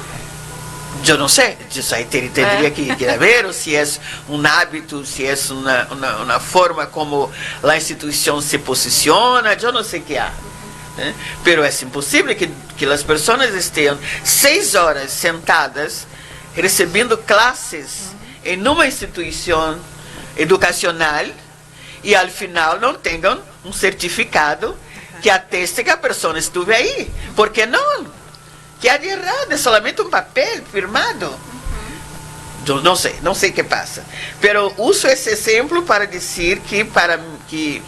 Eu não sei, isso aí teria que ver, ou se é um hábito, se é uma forma como a instituição se posiciona, eu não sei o que há. Né? Pero é impossível que as pessoas estejam 6 horas sentadas recebendo classes em uma instituição educacional e ao final não tenham um certificado que ateste que a pessoa esteve aí. Por que não? Que há de errado? É somente um papel firmado. Eu não sei o que passa. Pero uso esse exemplo para dizer que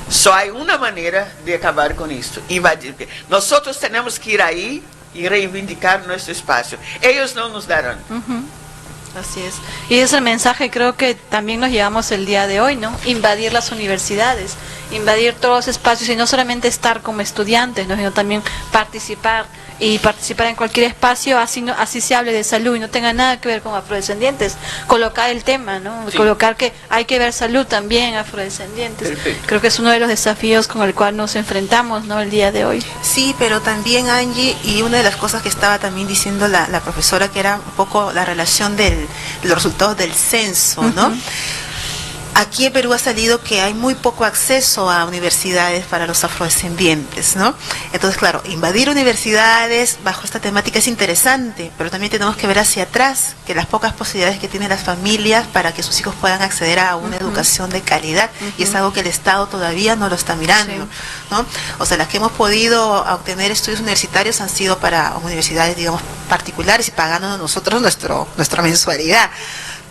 só há uma maneira de acabar com isso: invadir. Nós temos que ir aí y reivindicar nuestro espacio. Ellos no nos darán. Así es. Y es el mensaje, creo que también nos llevamos el día de hoy, ¿no? Invadir las universidades, invadir todos los espacios y no solamente estar como estudiantes, ¿no? Sino también participar en cualquier espacio, así se hable de salud y no tenga nada que ver con afrodescendientes. Colocar el tema, ¿no? Sí. Colocar que hay que ver salud también afrodescendientes. Perfecto. Creo que es uno de los desafíos con el cual nos enfrentamos, ¿no? El día de hoy. Sí, pero también, Angie, y una de las cosas que estaba también diciendo la profesora, que era un poco la relación de los resultados del censo, ¿no? Aquí en Perú ha salido que hay muy poco acceso a universidades para los afrodescendientes, ¿no? Entonces, claro, invadir universidades bajo esta temática es interesante, pero también tenemos que ver hacia atrás, que las pocas posibilidades que tienen las familias para que sus hijos puedan acceder a una educación de calidad, y es algo que el Estado todavía no lo está mirando, ¿no? O sea, las que hemos podido obtener estudios universitarios han sido para universidades, digamos, particulares y pagando nosotros nuestra mensualidad.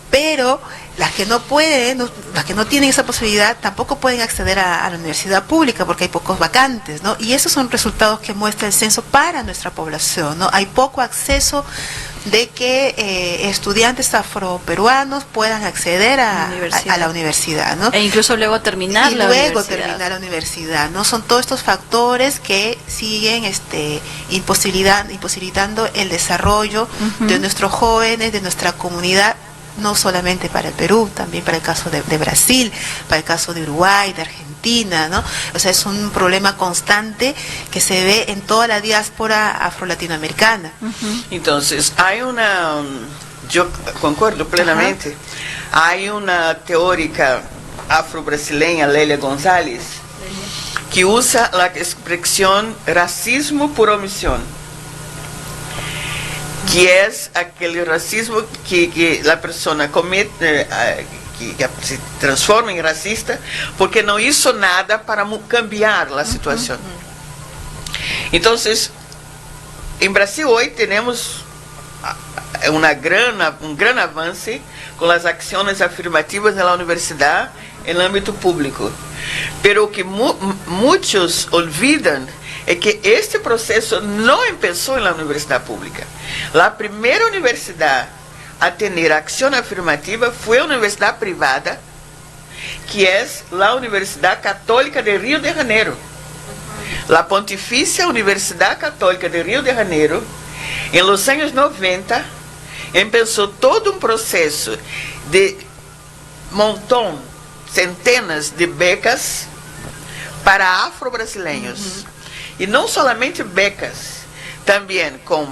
Pero las que no pueden, las que no tienen esa posibilidad, tampoco pueden acceder a la universidad pública porque hay pocos vacantes, ¿no? Y esos son resultados que muestra el censo para nuestra población, ¿no? Hay poco acceso de que estudiantes afroperuanos puedan acceder a la universidad, ¿no? E incluso luego terminar la universidad, ¿no? Son todos estos factores que siguen imposibilitando el desarrollo de nuestros jóvenes, de nuestra comunidad, no solamente para el Perú, también para el caso de Brasil, para el caso de Uruguay, de Argentina, ¿no? O sea, es un problema constante que se ve en toda la diáspora afro-latinoamericana. Entonces, hay una, yo concuerdo plenamente, hay una teórica afro-brasileña, Lélia González, que usa la expresión racismo por omisión, que es aquel racismo que la persona comete, que se transforma en racista porque no hizo nada para cambiar la situación. Entonces, en Brasil hoy tenemos un gran avance con las acciones afirmativas de la universidad en el ámbito público, pero que muchos olvidan é que este processo não começou na universidade pública. A primeira universidade a ter ação afirmativa foi a universidade privada, que é a Universidade Católica de Rio de Janeiro. A Pontifícia Universidade Católica de Rio de Janeiro, em los anos 90, começou todo um processo de centenas de becas para afro-brasileiros. E não somente becas, também com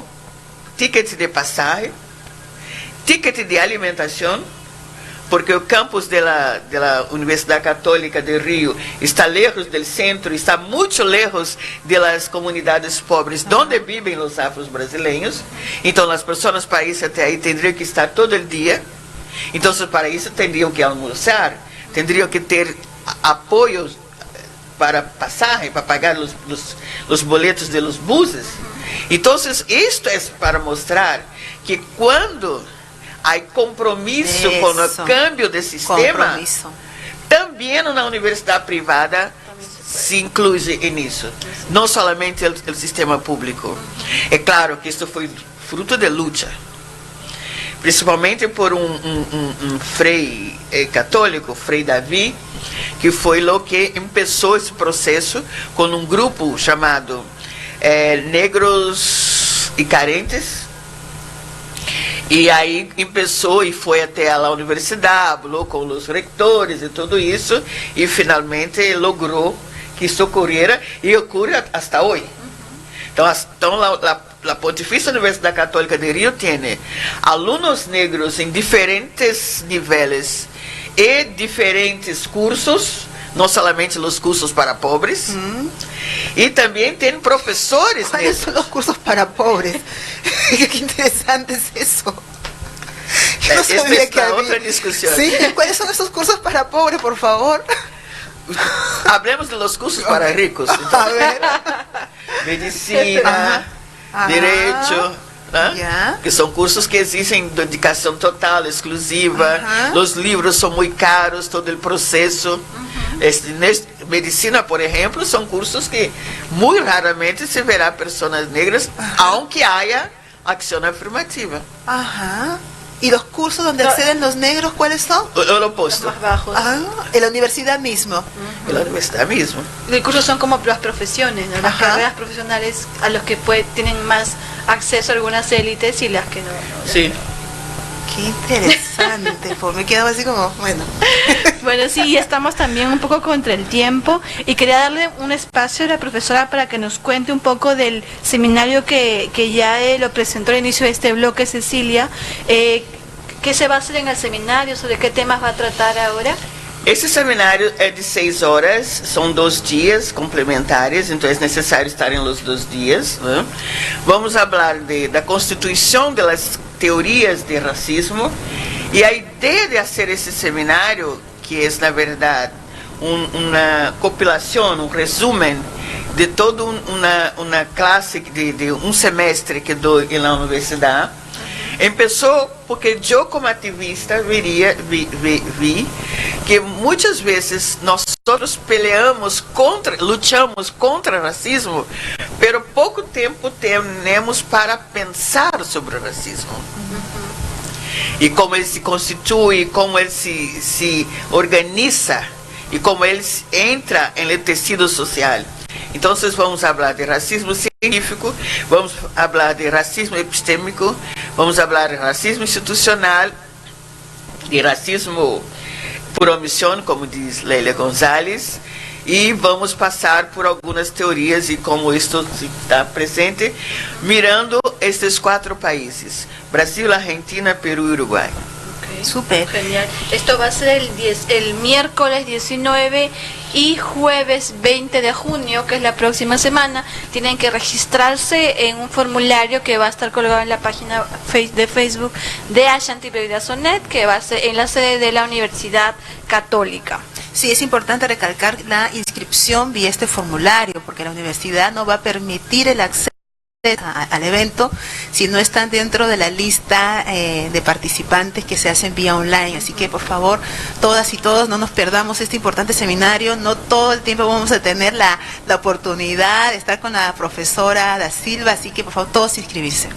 ticket de passagem, ticket de alimentação, porque o campus da Universidade Católica de Rio está lejos do centro, está muito lejos das comunidades pobres onde vivem os afros brasileiros. Então as pessoas para ir até aí teriam que estar todo o dia. Então para isso teriam que almoçar, teriam que ter apoio para passagem, para pagar os boletos de los buses. Então isto é para mostrar que quando há compromisso com o cambio de sistema, também na universidade privada se inclui nisso, não somente o sistema público. É claro que isto foi fruto de luta, principalmente por um frei católico, Frei Davi, que foi o que começou esse processo com um grupo chamado Negros e Carentes. E aí começou e foi até a universidade, falou com os reitores e tudo isso, e finalmente logrou que isso ocorrera e ocorre até hoje. Então a Pontifícia Universidade Católica de Rio tem alunos negros em diferentes níveis e diferentes cursos, não somente os cursos para pobres, e também tem professores negros. ¿Cuáles son los cursos para pobres? Qué interesante es eso. No sabía que había otra discusión. Sí, ¿cuáles son esos cursos para pobres, por favor? Hablemos de los cursos para ricos. Entonces, a ver. Medicina, Derecho, que são cursos que existem de dedicação total, exclusiva. Os livros são muito caros, todo o processo. Medicina, por exemplo, são cursos que muito raramente se verá pessoas negras, aunque haya acción afirmativa. ¿Y los cursos donde acceden los negros, cuáles son? El opuesto. Los más bajos. En la universidad mismo. En la universidad mismo. Los cursos son como las profesiones, ¿no? Las carreras profesionales a los que tienen más acceso a algunas élites y las que no. Sí. Qué interesante, pues me quedaba así como, bueno. Bueno, sí, estamos también un poco contra el tiempo y quería darle un espacio a la profesora para que nos cuente un poco del seminario que ya lo presentó al inicio de este bloque, Cecilia. ¿Qué se va a hacer en el seminario? ¿Sobre qué temas va a tratar ahora? Esse seminário é de 6 horas, são 2 dias complementares, então é necessário estar em los 2 dias. Né? Vamos falar da constituição das teorias de racismo, e a ideia de fazer esse seminário, que é na verdade uma compilação, resumen de toda uma classe de semestre que dou na universidade. Começou porque eu, como ativista, vi que muitas vezes nós lutamos contra o racismo, pero pouco tempo temos para pensar sobre o racismo. E como ele se constitui, como ele se organiza e como ele entra no tecido social. Então, vamos falar de racismo científico, vamos falar de racismo epistêmico, vamos falar de racismo institucional, de racismo por omissão, como diz Lélia Gonzalez, e vamos passar por algumas teorias e como isto está presente, mirando estes 4 países: Brasil, Argentina, Perú y Uruguay. Súper genial. Esto va a ser el miércoles 19 y jueves 20 de junio, que es la próxima semana. Tienen que registrarse en un formulario que va a estar colgado en la página de Facebook de Ashanti Sonet, que va a ser en la sede de la Universidad Católica. Sí, es importante recalcar la inscripción vía este formulario, porque la universidad no va a permitir el acceso al evento si no están dentro de la lista de participantes que se hacen vía online. Así que por favor, todas y todos, no nos perdamos este importante seminario. No todo el tiempo vamos a tener la oportunidad de estar con la profesora Da Silva, así que por favor todos inscribirse.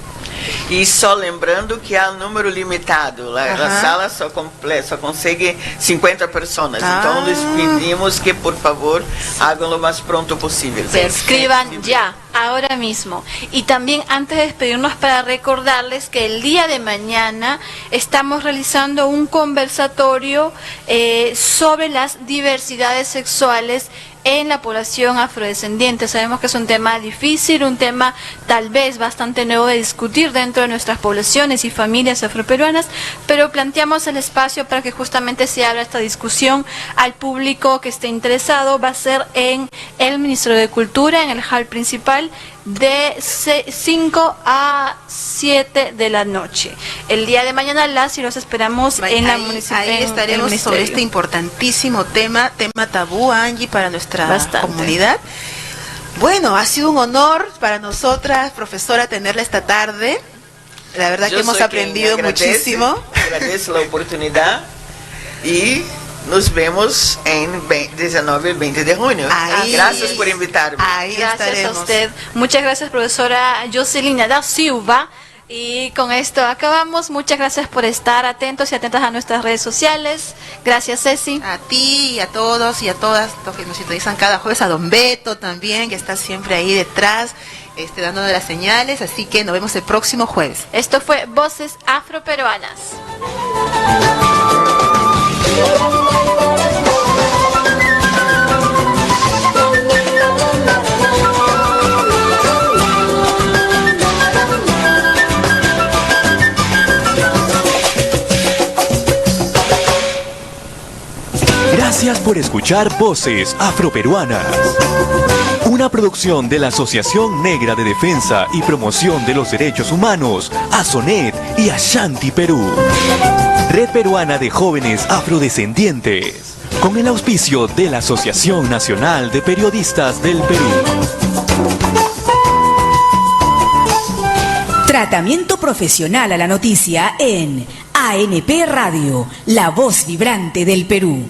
E só lembrando que há um número limitado, a sala só consegue 50 pessoas, então les pedimos que por favor hagam o mais pronto possível. Se inscriban ya. ahora mismo. Y también antes de despedirnos, para recordarles que el día de mañana estamos realizando un conversatorio sobre las diversidades sexuales en la población afrodescendiente. Sabemos que es un tema difícil, un tema tal vez bastante nuevo de discutir dentro de nuestras poblaciones y familias afroperuanas, pero planteamos el espacio para que justamente se abra esta discusión al público que esté interesado. Va a ser en el Ministerio de Cultura, en el hall principal, de 5 a 7 de la noche. El día de mañana y los esperamos en la municipalidad. Ahí estaremos sobre este importantísimo tema tabú, Angie, para nuestra comunidad. Bueno, ha sido un honor para nosotras, profesora, tenerla esta tarde. La verdad que hemos aprendido muchísimo. Agradezco la oportunidad y nos vemos en 19 y 20 de junio. Gracias por invitarme. Gracias a usted. Muchas gracias, profesora Jocelina da Silva. Y con esto acabamos. Muchas gracias por estar atentos y atentas a nuestras redes sociales. Gracias, Ceci. A ti y a todos y a todas los que nos sintonizan cada jueves, a don Beto también, que está siempre ahí detrás, dándonos las señales. Así que nos vemos el próximo jueves. Esto fue Voces Afroperuanas. Gracias por escuchar Voces Afroperuanas, una producción de la Asociación Negra de Defensa y Promoción de los Derechos Humanos, ASONED y Ashanti Perú, Red Peruana de Jóvenes Afrodescendientes, con el auspicio de la Asociación Nacional de Periodistas del Perú. Tratamiento profesional a la noticia en ANP Radio, la voz vibrante del Perú.